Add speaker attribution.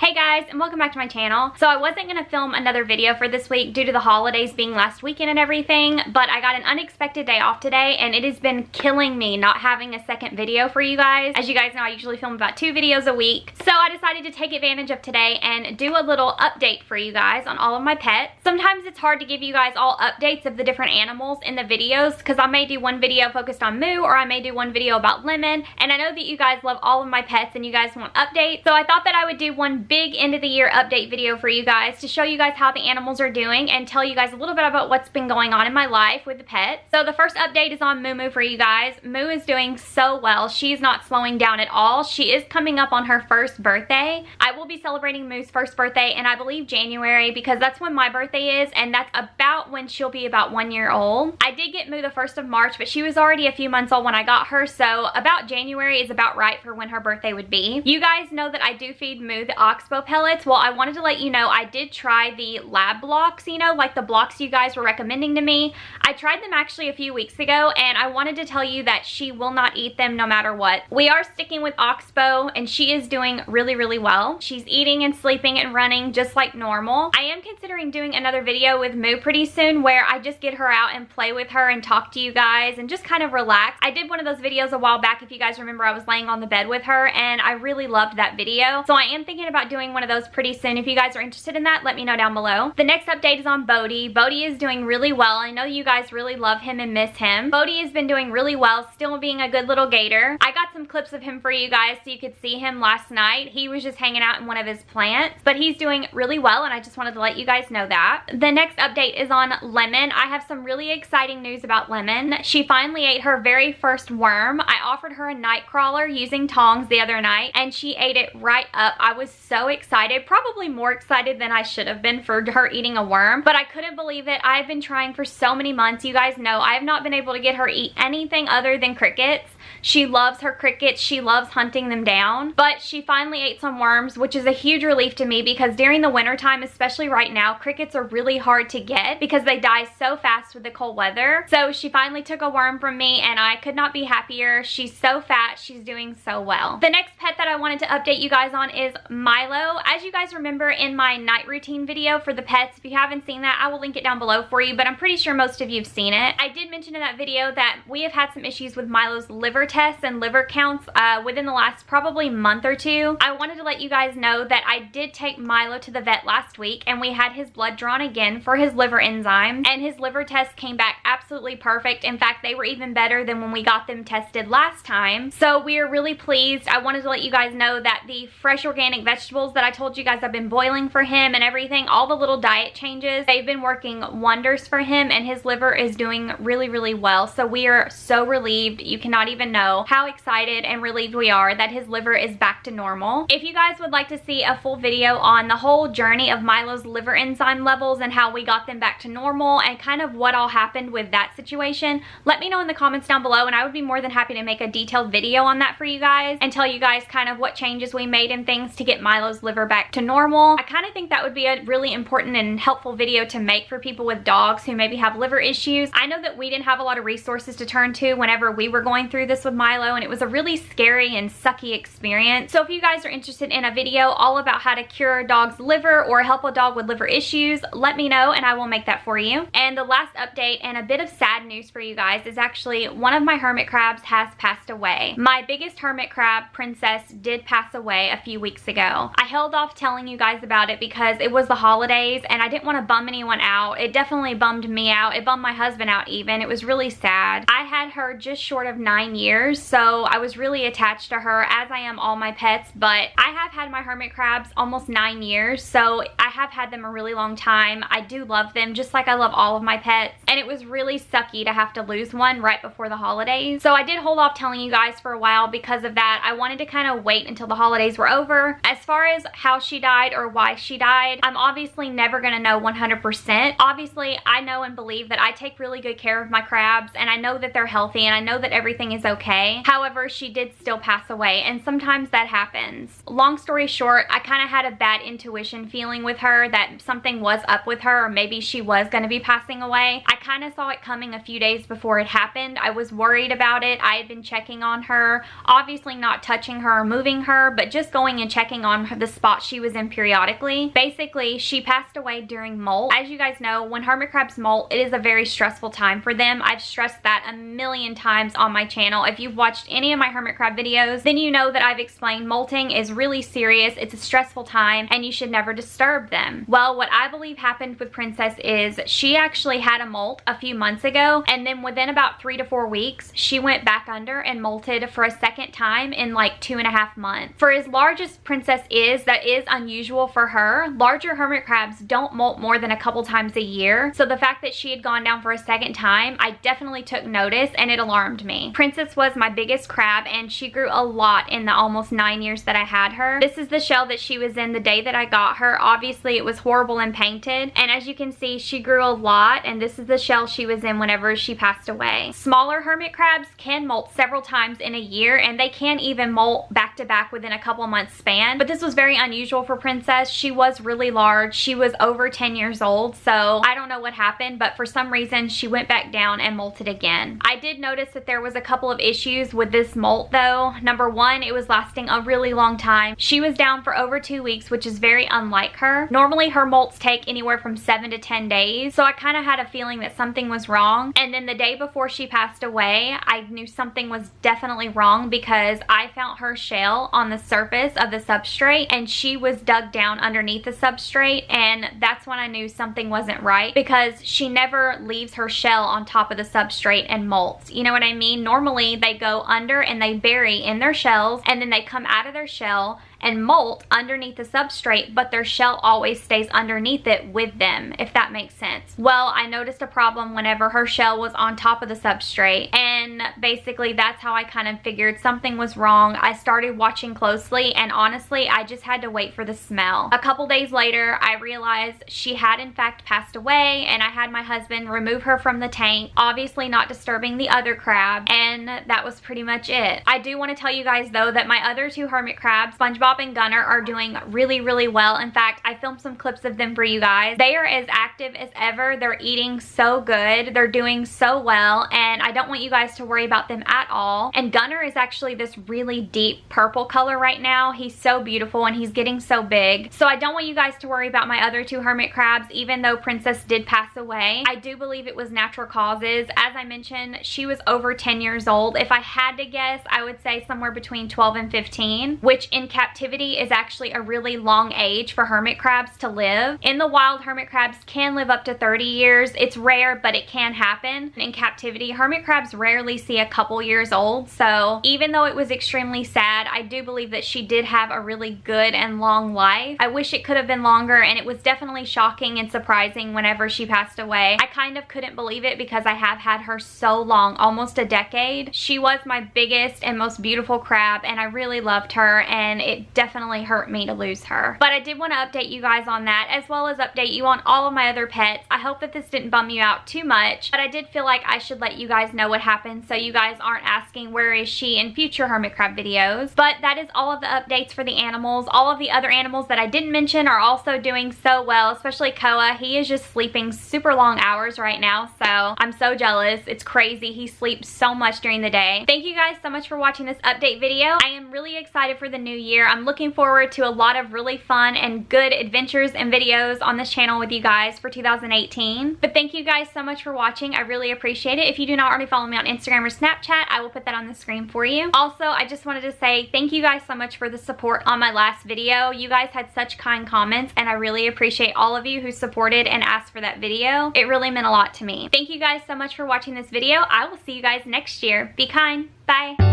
Speaker 1: Hey guys, and welcome back to my channel. So I wasn't going to film another video for this week due to the holidays being last weekend and everything, but I got an unexpected day off today and it has been killing me not having a second video for you guys. As you guys know, I usually film about 2 videos a week. So I decided to take advantage of today and do a little update for you guys on all of my pets. Sometimes it's hard to give you guys all updates of the different animals in the videos because I may do one video focused on Moo or I may do one video about Lemon, and I know that you guys love all of my pets and you guys want updates. So I thought that I would do one big end of the year update video for you guys to show you guys how the animals are doing and tell you guys a little bit about what's been going on in my life with the pets. So the first update is on Moo for you guys. Moo is doing so well. She's not slowing down at all. She is coming up on her first birthday. I will be celebrating Moo's first birthday in, I believe, January, because that's when my birthday is, and that's about when she'll be about 1 year old. I did get Moo the 1st of March, but she was already a few months old when I got her, so about January is about right for when her birthday would be. You guys know that I do feed Moo the Oxbow pellets. Well, I wanted to let you know I did try the lab blocks, you know, like the blocks you guys were recommending to me. I tried them actually a few weeks ago, and I wanted to tell you that she will not eat them no matter what. We are sticking with Oxbow, and she is doing really, really well. She's eating and sleeping and running just like normal. I am considering doing another video with Moo pretty soon where I just get her out and play with her and talk to you guys and just kind of relax. I did one of those videos a while back, if you guys remember. I was laying on the bed with her, and I really loved that video. So I am thinking about doing one of those pretty soon. If you guys are interested in that, let me know down below. The next update is on Bodhi. Bodhi is doing really well. I know you guys really love him and miss him. Bodhi has been doing really well, still being a good little gator. I got some clips of him for you guys so you could see him last night. He was just hanging out in one of his plants, but he's doing really well, and I just wanted to let you guys know that. The next update is on Lemon. I have some really exciting news about Lemon. She finally ate her very first worm. I offered her a night crawler using tongs the other night, and she ate it right up. I was so excited, probably more excited than I should have been for her eating a worm, but I couldn't believe it. I've been trying for so many months. You guys know I have not been able to get her to eat anything other than crickets. She loves her crickets. She loves hunting them down, but she finally ate some worms, which is a huge relief to me because during the winter time, especially right now, crickets are really hard to get because they die so fast with the cold weather. So she finally took a worm from me, and I could not be happier. She's so fat. She's doing so well. The next pet that I wanted to update you guys on is Milo. As you guys remember in my night routine video for the pets, if you haven't seen that, I will link it down below for you, but I'm pretty sure most of you have seen it. I did mention in that video that we have had some issues with Milo's liver tests and liver counts within the last probably month or two. I wanted to let you guys know that I did take Milo to the vet last week, and we had his blood drawn again for his liver enzymes, and his liver tests came back absolutely perfect. In fact, they were even better than when we got them tested last time. So we are really pleased. I wanted to let you guys know that the fresh organic vegetables that I told you guys I've been boiling for him and everything, all the little diet changes, they've been working wonders for him, and his liver is doing really, really well. So we are so relieved. You cannot even know how excited and relieved we are that his liver is back to normal. If you guys would like to see a full video on the whole journey of Milo's liver enzyme levels and how we got them back to normal and kind of what all happened with that situation, let me know in the comments down below, and I would be more than happy to make a detailed video on that for you guys and tell you guys kind of what changes we made and things to get Milo's liver back to normal. I kind of think that would be a really important and helpful video to make for people with dogs who maybe have liver issues. I know that we didn't have a lot of resources to turn to whenever we were going through this with Milo, and it was a really scary and sucky experience. So if you guys are interested in a video all about how to cure a dog's liver or help a dog with liver issues, let me know and I will make that for you. And the last update and a bit of sad news for you guys is actually one of my hermit crabs has passed away. My biggest hermit crab, Princess, did pass away a few weeks ago. I held off telling you guys about it because it was the holidays and I didn't want to bum anyone out. It definitely bummed me out. It bummed my husband out even. It was really sad. I had her just short of 9 years, so I was really attached to her, as I am all my pets, but I have had my hermit crabs almost 9 years, so I have had them a really long time. I do love them just like I love all of my pets, and it was really sucky to have to lose one right before the holidays. So I did hold off telling you guys for a while because of that. I wanted to kind of wait until the holidays were over. As far as how she died or why she died, I'm obviously never gonna know 100%. Obviously, I know and believe that I take really good care of my crabs, and I know that they're healthy, and I know that everything is okay. However, she did still pass away, and sometimes that happens. Long story short, I kind of had a bad intuition feeling with her that something was up with her, or maybe she was going to be passing away. I kind of saw it coming a few days before it happened. I was worried about it. I had been checking on her, obviously not touching her or moving her, but just going and checking on her, the spot she was in periodically. Basically, she passed away during molt. As you guys know, when hermit crabs molt, it is a very stressful time for them. I've stressed that a million times on my channel. If you've watched any of my hermit crab videos, then you know that I've explained molting is really serious. It's a stressful time and you should never disturb them. Well, what I believe happened with Princess is she actually had a molt a few months ago, and then within about 3 to 4 weeks, she went back under and molted for a second time in like 2.5 months. For as large as Princess is, that is unusual for her. Larger hermit crabs don't molt more than a couple times a year, so the fact that she had gone down for a second time, I definitely took notice and it alarmed me. Princess was my biggest crab and she grew a lot in the almost 9 years that I had her. This is the shell that she was in the day that I got her. Obviously it was horrible and painted, and as you can see, she grew a lot, and this is the shell she was in whenever she passed away. Smaller hermit crabs can molt several times in a year, and they can even molt back to back within a couple months span, but this was very unusual for Princess. She was really large. She was over 10 years old, so I don't know what happened, but for some reason she went back down and molted again. I did notice that there was a couple of issues with this molt though. Number one, it was lasting a really long time. She was down for over 2 weeks, which is very unlike her. Normally her molts take anywhere from 7 to 10 days, so I kind of had a feeling that something was wrong. And then the day before she passed away, I knew something was definitely wrong because I found her shell on the surface of the substrate and she was dug down underneath the substrate, and that's when I knew something wasn't right, because she never leaves her shell on top of the substrate and molts. You know what I mean? Normally they go under and they bury in their shells, and then they come out of their shell and molt underneath the substrate, but their shell always stays underneath it with them, if that makes sense. Well, I noticed a problem whenever her shell was on top of the substrate, and basically that's how I kind of figured something was wrong. I started watching closely, and honestly, I just had to wait for the smell. A couple days later, I realized she had in fact passed away, and I had my husband remove her from the tank, obviously not disturbing the other crab, and that was pretty much it. I do want to tell you guys though that my other two hermit crabs, SpongeBob and Gunner, are doing really well. In fact, I filmed some clips of them for you guys. They are as active as ever. They're eating so good. They're doing so well, and I don't want you guys to worry about them at all. And Gunner is actually this really deep purple color right now. He's so beautiful and he's getting so big. So I don't want you guys to worry about my other two hermit crabs, even though Princess did pass away. I do believe it was natural causes. As I mentioned, she was over 10 years old. If I had to guess, I would say somewhere between 12 and 15, which in captivity is actually a really long age for hermit crabs to live. In the wild, hermit crabs can live up to 30 years. It's rare, but it can happen. In captivity, hermit crabs rarely see a couple years old, so even though it was extremely sad, I do believe that she did have a really good and long life. I wish it could have been longer, and it was definitely shocking and surprising whenever she passed away. I kind of couldn't believe it because I have had her so long, almost a decade. She was my biggest and most beautiful crab, and I really loved her, and it definitely hurt me to lose her. But I did want to update you guys on that, as well as update you on all of my other pets. I hope that this didn't bum you out too much, but I did feel like I should let you guys know what happened so you guys aren't asking where is she in future hermit crab videos. But that is all of the updates for the animals. All of the other animals that I didn't mention are also doing so well, especially Koa. He is just sleeping super long hours right now, so I'm so jealous. It's crazy. He sleeps so much during the day. Thank you guys so much for watching this update video. I am really excited for the new year. I'm looking forward to a lot of really fun and good adventures and videos on this channel with you guys for 2018. But thank you guys so much for watching. I really appreciate it. If you do not already follow me on Instagram or Snapchat, I will put that on the screen for you. Also, I just wanted to say thank you guys so much for the support on my last video. You guys had such kind comments, and I really appreciate all of you who supported and asked for that video. It really meant a lot to me. Thank you guys so much for watching this video. I will see you guys next year. Be kind. Bye.